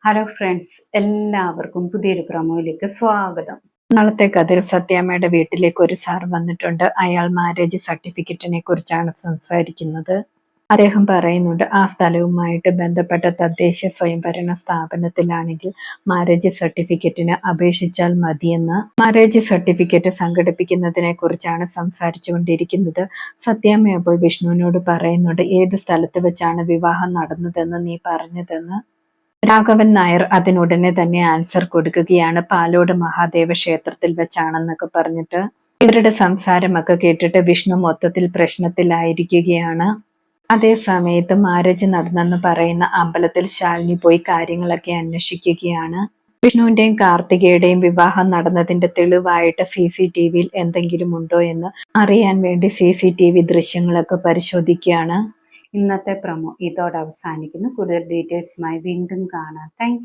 Hello friends, എല്ലാവർക്കും പുതിയൊരു പ്രൊമോയിലേക്ക് സ്വാഗതം. നാളത്തെ കഥയിൽ സത്യാമ്മയുടെ വീട്ടിലേക്ക് ഒരു സാർ വന്നിട്ടുണ്ട്. അയാൾ മാരേജ് സർട്ടിഫിക്കറ്റിനെ കുറിച്ചാണ് സംസാരിക്കുന്നത്. അദ്ദേഹം പറയുന്നുണ്ട്, ആ സ്ഥലവുമായിട്ട് ബന്ധപ്പെട്ട തദ്ദേശ സ്വയംഭരണ സ്ഥാപനത്തിലാണെങ്കിൽ മാരേജ് സർട്ടിഫിക്കറ്റിന് അപേക്ഷിച്ചാൽ മതിയെന്ന്. മാരേജ് സർട്ടിഫിക്കറ്റ് സംഘടിപ്പിക്കുന്നതിനെ കുറിച്ചാണ് സംസാരിച്ചുകൊണ്ടിരിക്കുന്നത്. സത്യാമ്മ അപ്പോൾ വിഷ്ണുവിനോട് പറയുന്നുണ്ട്, ഏത് സ്ഥലത്ത് വെച്ചാണ് വിവാഹം നടന്നതെന്ന് നീ പറഞ്ഞതെന്ന്. രാഘവൻ നായർ അതിനുടനെ തന്നെ ആൻസർ കൊടുക്കുകയാണ്, പാലോട് മഹാദേവ ക്ഷേത്രത്തിൽ വെച്ചാണെന്നൊക്കെ പറഞ്ഞിട്ട്. ഇവരുടെ സംസാരമൊക്കെ കേട്ടിട്ട് വിഷ്ണു മൊത്തത്തിൽ പ്രശ്നത്തിലായിരിക്കുകയാണ്. അതേ സമയത്ത് മാരേജ് നടന്നെന്ന് പറയുന്ന അമ്പലത്തിൽ ശാലിനി പോയി കാര്യങ്ങളൊക്കെ അന്വേഷിക്കുകയാണ്. വിഷ്ണുവിന്റെയും കാർത്തികയുടെയും വിവാഹം നടന്നതിന്റെ തെളിവായിട്ട് CCTV-യിൽ എന്തെങ്കിലും ഉണ്ടോ എന്ന് അറിയാൻ വേണ്ടി CCTV ദൃശ്യങ്ങളൊക്കെ പരിശോധിക്കുകയാണ്. ഇന്നത്തെ പ്രൊമോ ഇതോടെ അവസാനിക്കുന്നു. കൂടുതൽ ഡീറ്റെയിൽസുമായി വീണ്ടും കാണാം. താങ്ക്